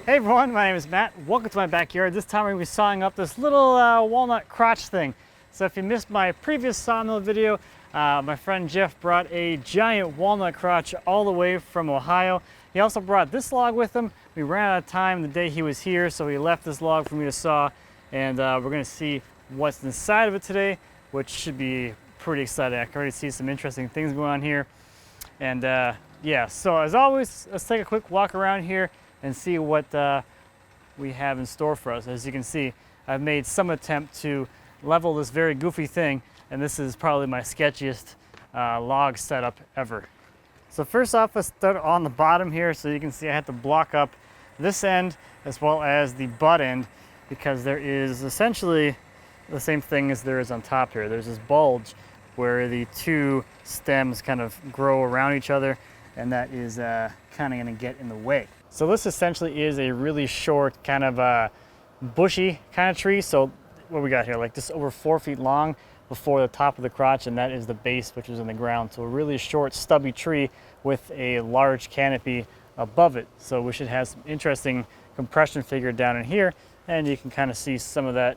Hey everyone, my name is Matt. Welcome to my backyard. This time we're going to be sawing up this little walnut crotch thing. So if you missed my previous sawmill video, my friend Jeff brought a giant walnut crotch all the way from Ohio. He also brought this log with him. We ran out of time the day he was here, so he left this log for me to saw. And we're going to see what's inside of it today, which should be pretty exciting. I can already see some interesting things going on here. And yeah, so as always, let's take a quick walk around here and see what we have in store for us. As you can see, I've made some attempt to level this very goofy thing, and this is probably my sketchiest log setup ever. So first off, let's start on the bottom here. So you can see I had to block up this end as well as the butt end, because there is essentially the same thing as there is on top here. There's this bulge where the two stems kind of grow around each other, and that is kind of going to get in the way. So this essentially is a really short, kind of bushy kind of tree. So what we got here, like just over 4 feet long before the top of the crotch, and that is the base, which is in the ground. So a really short, stubby tree with a large canopy above it. So we should have some interesting compression figure down in here, and you can kind of see some of that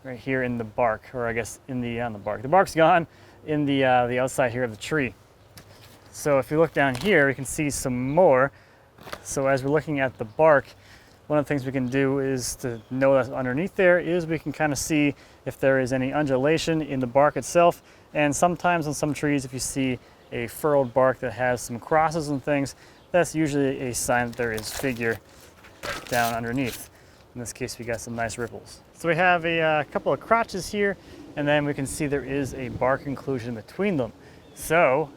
right here in the bark, or I guess in the on the bark. The bark's gone in the outside here of the tree. So if you look down here, you can see some more. So as we're looking at the bark, one of the things we can do is to know that underneath there is we can kind of see if there is any undulation in the bark itself. And sometimes on some trees, if you see a furrowed bark that has some crosses and things, that's usually a sign that there is figure down underneath. In this case, we got some nice ripples. So we have a couple of crotches here, and then we can see there is a bark inclusion between them. So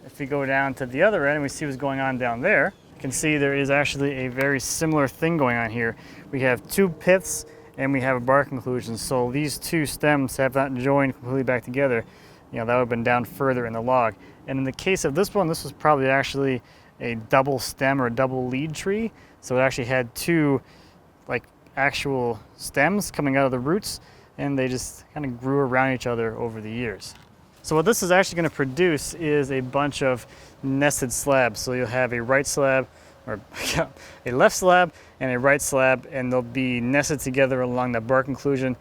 if we go down to the other end and we see what's going on down there, you can see there is actually a very similar thing going on here. We have two piths and we have a bark inclusion. So these two stems have not joined completely back together. You know, that would have been down further in the log. And in the case of this one, this was probably actually a double stem or a double lead tree. So it actually had two like actual stems coming out of the roots, and they just kind of grew around each other over the years. So what this is actually going to produce is a bunch of nested slabs. So you'll have a right slab, or a left slab and a right slab, and they'll be nested together along the bark inclusion,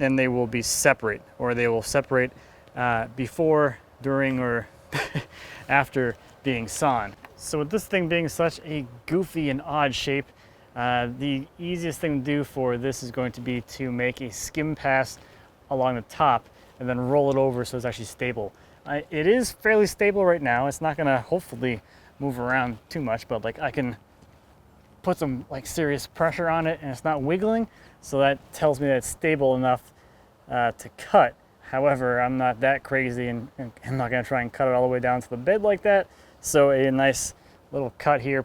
and they will be separate, or they will separate before, during, or after being sawn. So with this thing being such a goofy and odd shape, the easiest thing to do for this is going to be to make a skim pass along the top and then roll it over so it's actually stable. It is fairly stable right now. It's not gonna hopefully move around too much, but like I can put some like serious pressure on it and it's not wiggling, so that tells me that it's stable enough to cut. However, I'm not that crazy, and I'm not gonna try and cut it all the way down to the bed like that. So a nice little cut here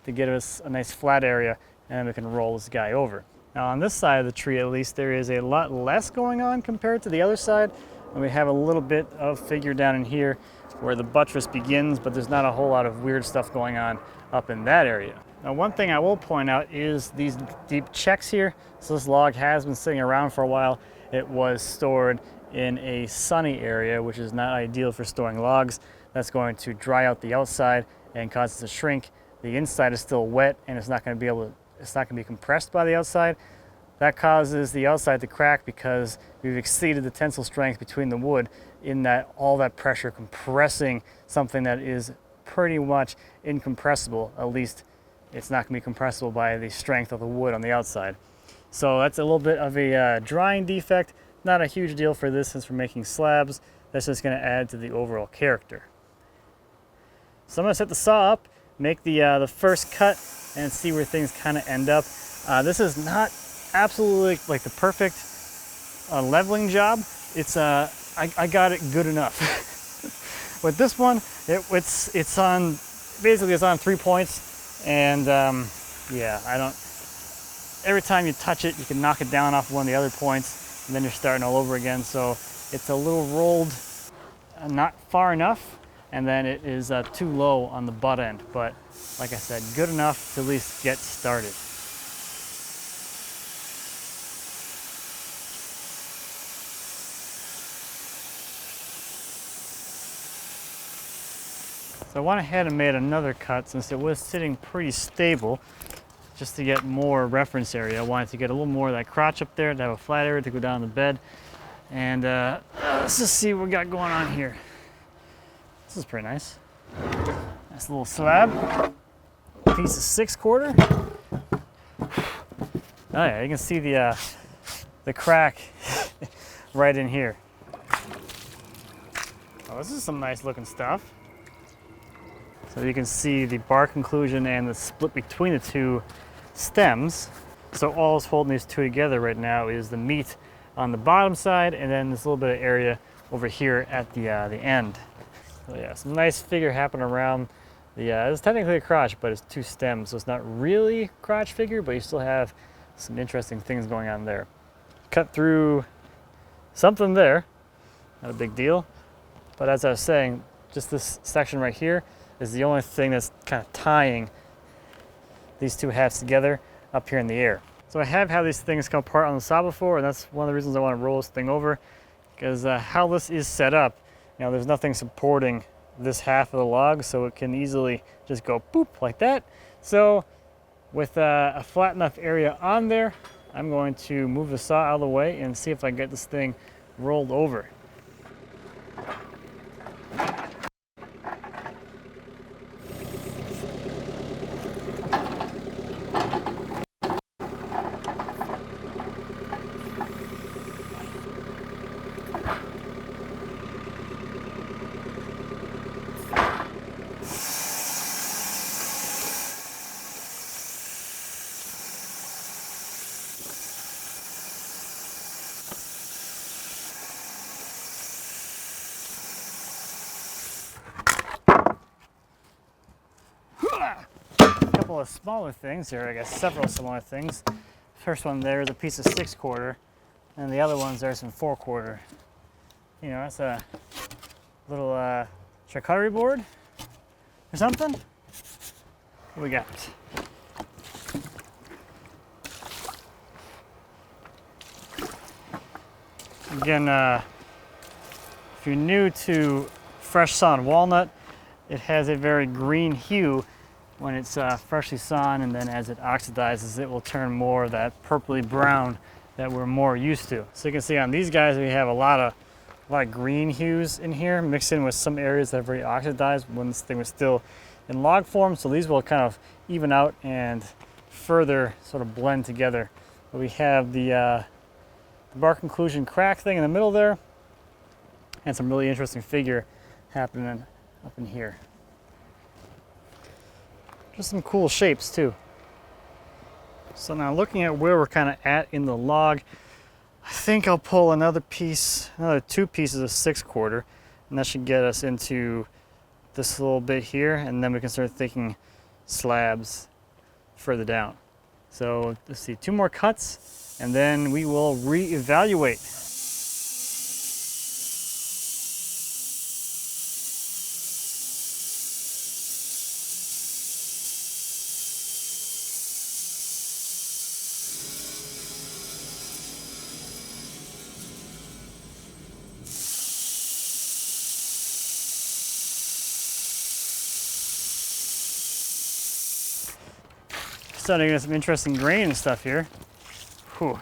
to get us a nice flat area, and then we can roll this guy over. Now on this side of the tree, at least, there is a lot less going on compared to the other side. And we have a little bit of figure down in here where the buttress begins, but there's not a whole lot of weird stuff going on up in that area. Now one thing I will point out is these deep checks here. So this log has been sitting around for a while. It was stored in a sunny area, which is not ideal for storing logs. That's going to dry out the outside and cause it to shrink. The inside is still wet, and it's not going to be compressed by the outside. That causes the outside to crack because we've exceeded the tensile strength between the wood, in that all that pressure compressing something that is pretty much incompressible. At least it's not going to be compressible by the strength of the wood on the outside. So that's a little bit of a drying defect. Not a huge deal for this, since we're making slabs. That's just going to add to the overall character. So I'm going to set the saw up, make the first cut, and see where things kind of end up. This is not absolutely like the perfect leveling job. It's I got it good enough. With this one, it's on, basically it's on 3 points, and yeah, every time you touch it, you can knock it down off one of the other points, and then you're starting all over again. So it's a little rolled, not far enough, and then it is too low on the butt end, but like I said, good enough to at least get started. So I went ahead and made another cut since it was sitting pretty stable. just to get more reference area. I wanted to get a little more of that crotch up there to have a flat area to go down the bed. And let's just see what we got going on here. This is pretty nice. Nice little slab. Piece of 6/4. Oh yeah, you can see the crack right in here. Oh, this is some nice looking stuff. So you can see the bark inclusion and the split between the two stems. So all that's holding these two together right now is the meat on the bottom side, and then this little bit of area over here at the end. So yeah, some nice figure happening around the, it's technically a crotch, but it's two stems, so it's not really crotch figure, but you still have some interesting things going on there. Cut through something there, not a big deal. But as I was saying, just this section right here is the only thing that's kind of tying these two halves together up here in the air. So I have had these things come apart on the saw before, and that's one of the reasons I want to roll this thing over, because how this is set up, you know, there's nothing supporting this half of the log, so it can easily just go boop like that. So with a flat enough area on there, I'm going to move the saw out of the way and see if I can get this thing rolled over. Couple of smaller things here, I guess several smaller things. First one there is a piece of 6/4, and the other ones there's some 4/4. You know, that's a little charcuterie board or something. What we got? Again, if you're new to fresh sawn walnut, it has a very green hue when it's freshly sawn, and then as it oxidizes, it will turn more of that purpley brown that we're more used to. So you can see on these guys, we have a lot of green hues in here, mixed in with some areas that are very oxidized when this thing was still in log form. So these will kind of even out and further sort of blend together. But we have the bark inclusion crack thing in the middle there, and some really interesting figure happening up in here. Just some cool shapes too. So now looking at where we're kind of at in the log, I think I'll pull another piece, another 2 pieces of 6/4, and that should get us into this little bit here, and then we can start thinking slabs further down. So let's see, 2 more cuts, and then we will reevaluate. Starting to get some interesting grain and stuff here. Whew.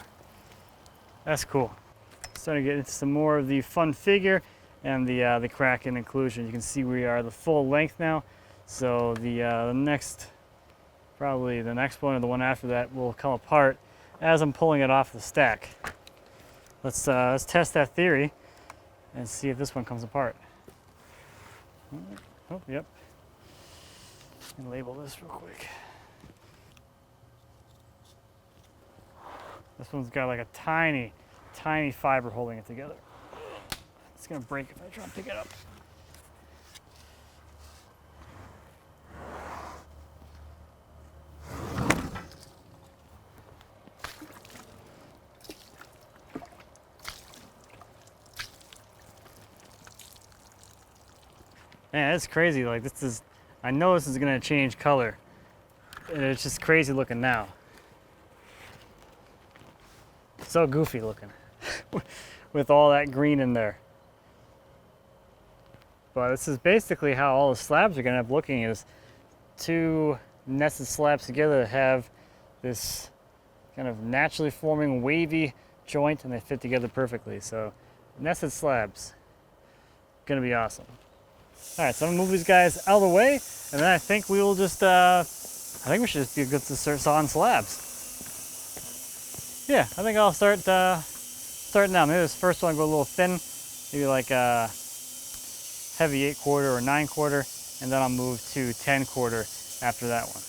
That's cool. Starting to get into some more of the fun figure and the crack and inclusion. You can see we are the full length now. So the next, probably the next one or the one after that will come apart as I'm pulling it off the stack. Let's test that theory and see if this one comes apart. Oh, yep. Let me label this real quick. This one's got like a tiny, tiny fiber holding it together. It's gonna break if I try and pick it up. Man, it's crazy. Like this is, I know this is gonna change color, and it's just crazy looking now. So goofy looking with all that green in there. But this is basically how all the slabs are gonna end up looking, is 2 nested slabs together that have this kind of naturally forming wavy joint, and they fit together perfectly. So nested slabs, gonna be awesome. All right, so I'm gonna move these guys out of the way, and then I think we will just, I think we should just be good to start sawing slabs. Yeah, I think I'll start starting now. Maybe this first one go a little thin, maybe like a heavy 8/4 or 9/4, and then I'll move to 10/4 after that one.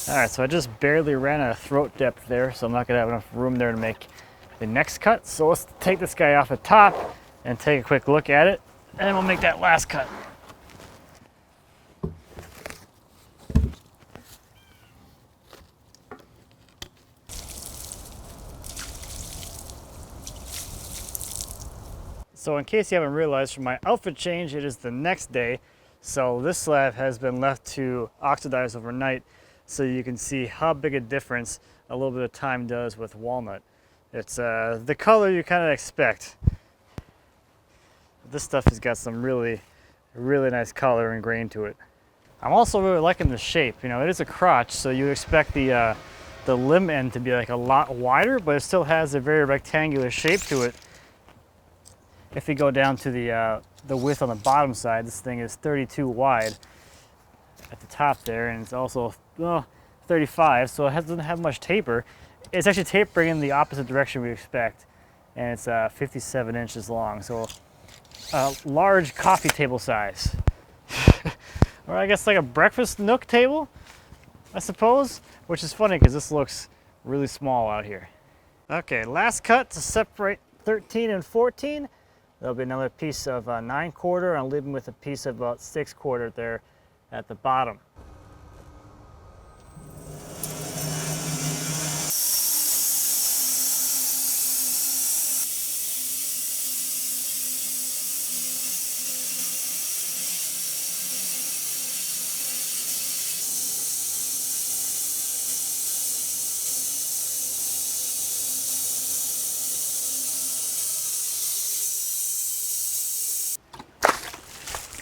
All right, so I just barely ran out of throat depth there, so I'm not gonna have enough room there to make the next cut. So let's take this guy off the top and take a quick look at it, and then we'll make that last cut. So in case you haven't realized from my outfit change, it is the next day. So this slab has been left to oxidize overnight, so you can see how big a difference a little bit of time does with walnut. It's the color you kind of expect. This stuff has got some really nice color and grain to it. I'm also really liking the shape. You know, it is a crotch, so you expect the limb end to be like a lot wider, but it still has a very rectangular shape to it. If you go down to the width on the bottom side, this thing is 32 wide at the top there, and it's also 35, so it doesn't have much taper. It's actually tapering in the opposite direction we expect, and it's 57 inches long, so large coffee table size. Or I guess like a breakfast nook table, I suppose, which is funny because this looks really small out here. Okay, last cut to separate 13 and 14. There'll be another piece of 9/4. I'll leave them with a piece of about 6/4 there at the bottom.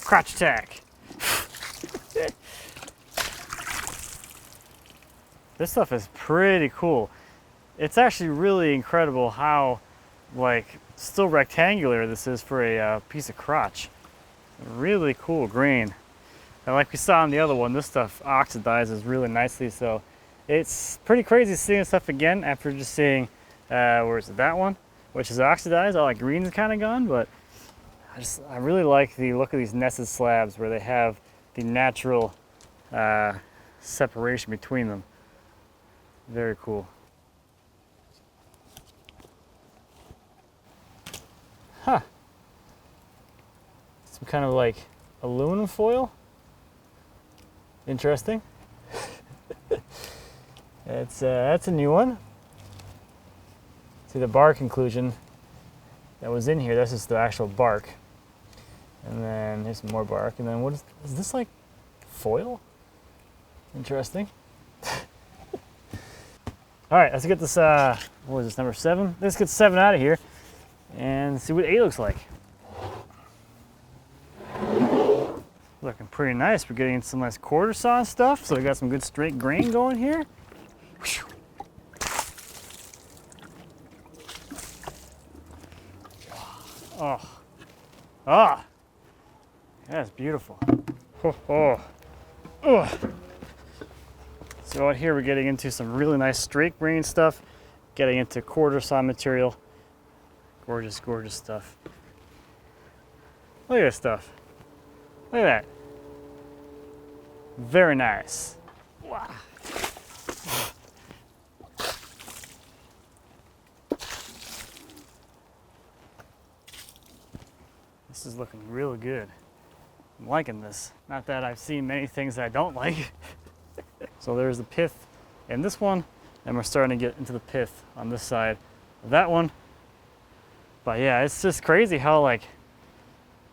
Crotch tack. This stuff is pretty cool. It's actually really incredible how still rectangular this is for a piece of crotch. Really cool grain. And like we saw on the other one, this stuff oxidizes really nicely, so it's pretty crazy seeing this stuff again after just seeing, where is it, that one, which is oxidized. All that green's kind of gone, but I really like the look of these nested slabs where they have the natural separation between them. Very cool. Huh. Some kind of like aluminum foil. Interesting. That's a new one. See the bar conclusion that was in here. This is the actual bark. And then here's some more bark. And then what is this, like foil? Interesting. All right, let's get this, what is this, number 7? Let's get 7 out of here and see what 8 looks like. Looking pretty nice. We're getting some nice quarter saw and stuff, so we got some good straight grain going here. Oh, ah, that's beautiful. Oh. So out here we're getting into some really nice straight grain stuff, getting into quarter saw material. Gorgeous, gorgeous stuff. Look at this stuff. Look at that. Very nice. Wow. This is looking really good. I'm liking this. Not that I've seen many things that I don't like. So there's the pith in this one, and we're starting to get into the pith on this side of that one. But yeah, it's just crazy how, like,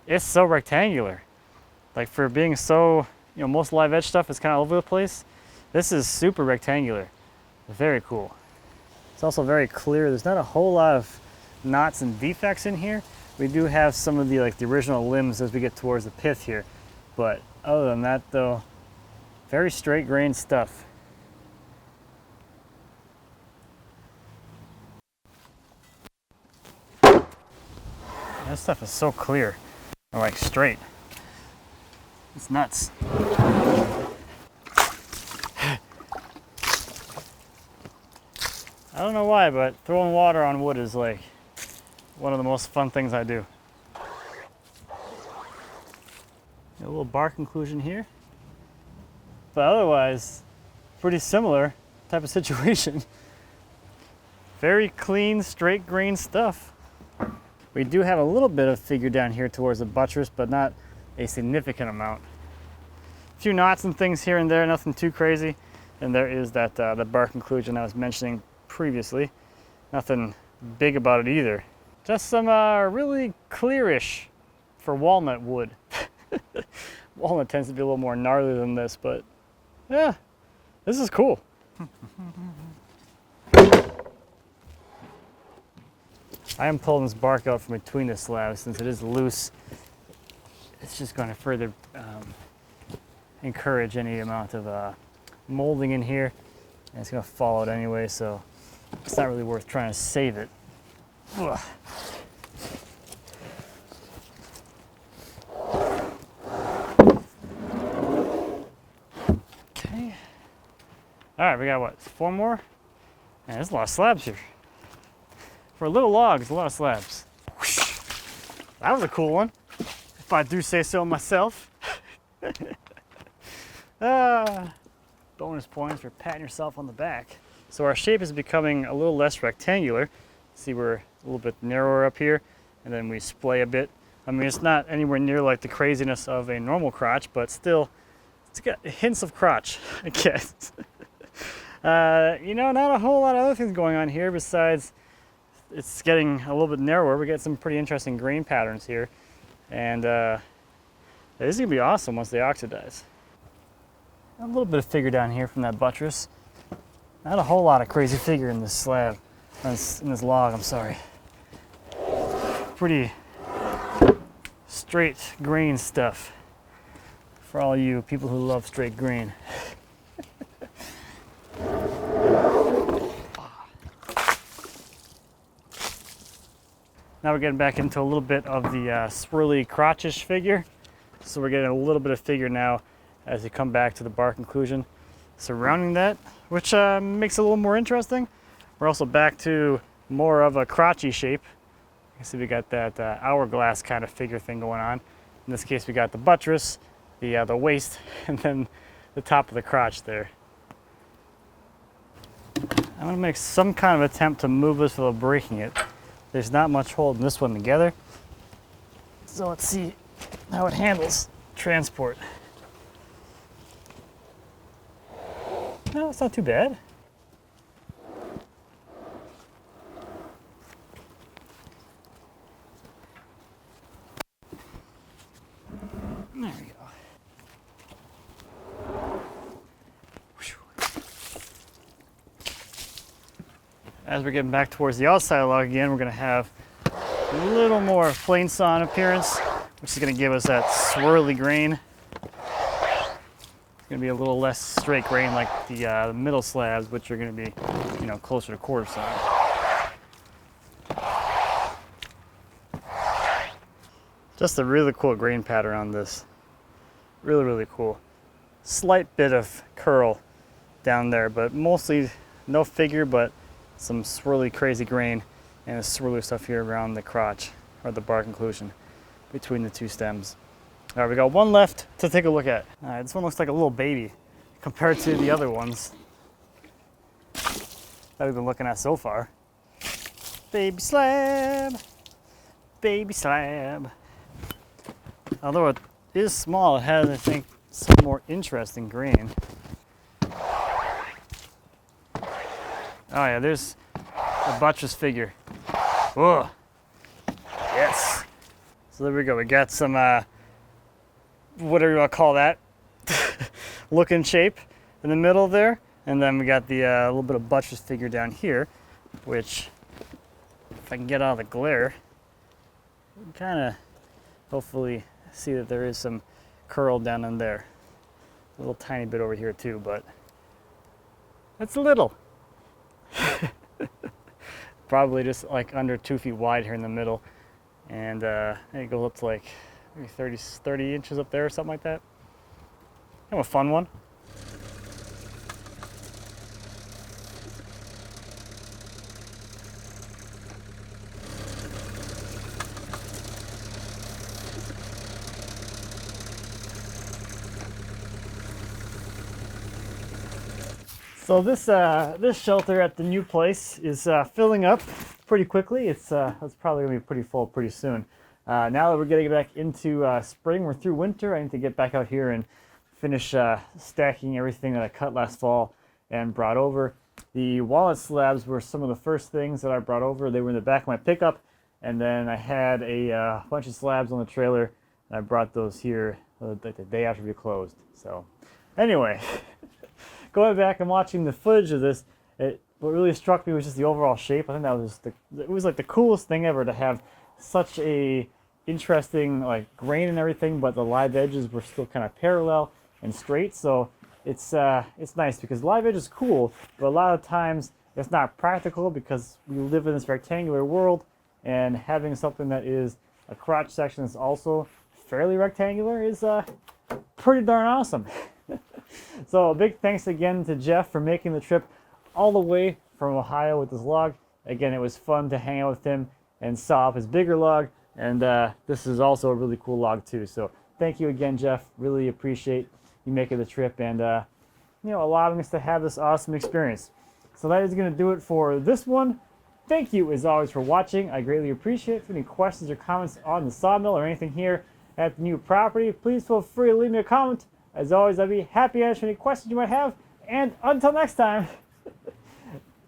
it's so rectangular. Like, for being so, you know, most live edge stuff is kind of all over the place. This is super rectangular. Very cool. It's also very clear. There's not a whole lot of knots and defects in here. We do have some of the, like, the original limbs as we get towards the pith here. But other than that, though, very straight grain stuff. That stuff is so clear, or like straight. It's nuts. I don't know why, but throwing water on wood is like one of the most fun things I do. A little bark inclusion here. But otherwise, pretty similar type of situation. Very clean, straight grain stuff. We do have a little bit of figure down here towards the buttress, but not a significant amount. A few knots and things here and there, nothing too crazy. And there is that the bark inclusion I was mentioning previously. Nothing big about it either. Just some really clearish for walnut wood. Walnut tends to be a little more gnarly than this, but yeah, this is cool. I am pulling this bark out from between the slabs since it is loose. It's just going to further encourage any amount of molding in here, and it's going to fall out anyway, so it's not really worth trying to save it. Ugh. Okay. All right, we got what, 4 more? Man, there's a lot of slabs here. For a little log, it's a lot of slabs. That was a cool one, if I do say so myself. Bonus points for patting yourself on the back. So our shape is becoming a little less rectangular. See, we're a little bit narrower up here, and then we splay a bit. I mean, it's not anywhere near like the craziness of a normal crotch, but still, it's got hints of crotch, I guess. You know, not a whole lot of other things going on here besides it's getting a little bit narrower. We get some pretty interesting grain patterns here, and this is gonna be awesome once they oxidize. A little bit of figure down here from that buttress. Not a whole lot of crazy figure in this slab, in this log, I'm sorry. Pretty straight grain stuff for all you people who love straight grain. Now we're getting back into a little bit of the swirly crotchish figure. So we're getting a little bit of figure now as you come back to the bark inclusion surrounding that, which makes it a little more interesting. We're also back to more of a crotchy shape. You can see we got that hourglass kind of figure thing going on. In this case, we got the buttress, the waist, and then the top of the crotch there. I'm gonna make some kind of attempt to move this without breaking it. There's not much holding this one together. So let's see how it handles transport. No, it's not too bad. As we're getting back towards the outside log again, we're going to have a little more plain sawn appearance, which is going to give us that swirly grain. It's going to be a little less straight grain like the middle slabs, which are going to be, you know, closer to quarter sawn. Just a really cool grain pattern on this. Really, really cool. Slight bit of curl down there, but mostly no figure, but some swirly, crazy grain and the swirly stuff here around the crotch, or the bark inclusion between the two stems. All right, we got one left to take a look at. All right, this one looks like a little baby compared to the other ones that we've been looking at so far. Baby slab, baby slab. Although it is small, it has, I think, some more interesting grain. Oh yeah, there's a buttress figure. Whoa, yes. So there we go, we got some, whatever you want to call that, looking shape in the middle there. And then we got the little bit of buttress figure down here, which, if I can get out of the glare, you can kind of hopefully see that there is some curl down in there. A little tiny bit over here too, but it's little. Probably just like under 2 feet wide here in the middle. And it goes up to like maybe 30 inches up there or something like that. Kind of a fun one. So this shelter at the new place is filling up pretty quickly. It's probably gonna be pretty full pretty soon. Now that we're getting back into spring, we're through winter. I need to get back out here and finish stacking everything that I cut last fall and brought over. The walnut slabs were some of the first things that I brought over. They were in the back of my pickup, and then I had a bunch of slabs on the trailer, and I brought those here the day after we closed. So anyway. Going back and watching the footage of this, what really struck me was just the overall shape. I think that was it was like the coolest thing ever to have such a interesting like grain and everything, but the live edges were still kind of parallel and straight. So it's nice because live edge is cool, but a lot of times it's not practical because we live in this rectangular world, and having something that is a crotch section that's also fairly rectangular is pretty darn awesome. So a big thanks again to Jeff for making the trip all the way from Ohio with this log. Again, it was fun to hang out with him and saw up his bigger log, and this is also a really cool log too. So thank you again, Jeff. Really appreciate you making the trip and you know, allowing us to have this awesome experience. So that is going to do it for this one. Thank you as always for watching. I greatly appreciate it. If you have any questions or comments on the sawmill or anything here at the new property, please feel free to leave me a comment. As always, I'd be happy to answer any questions you might have. And until next time,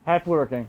happy woodworking.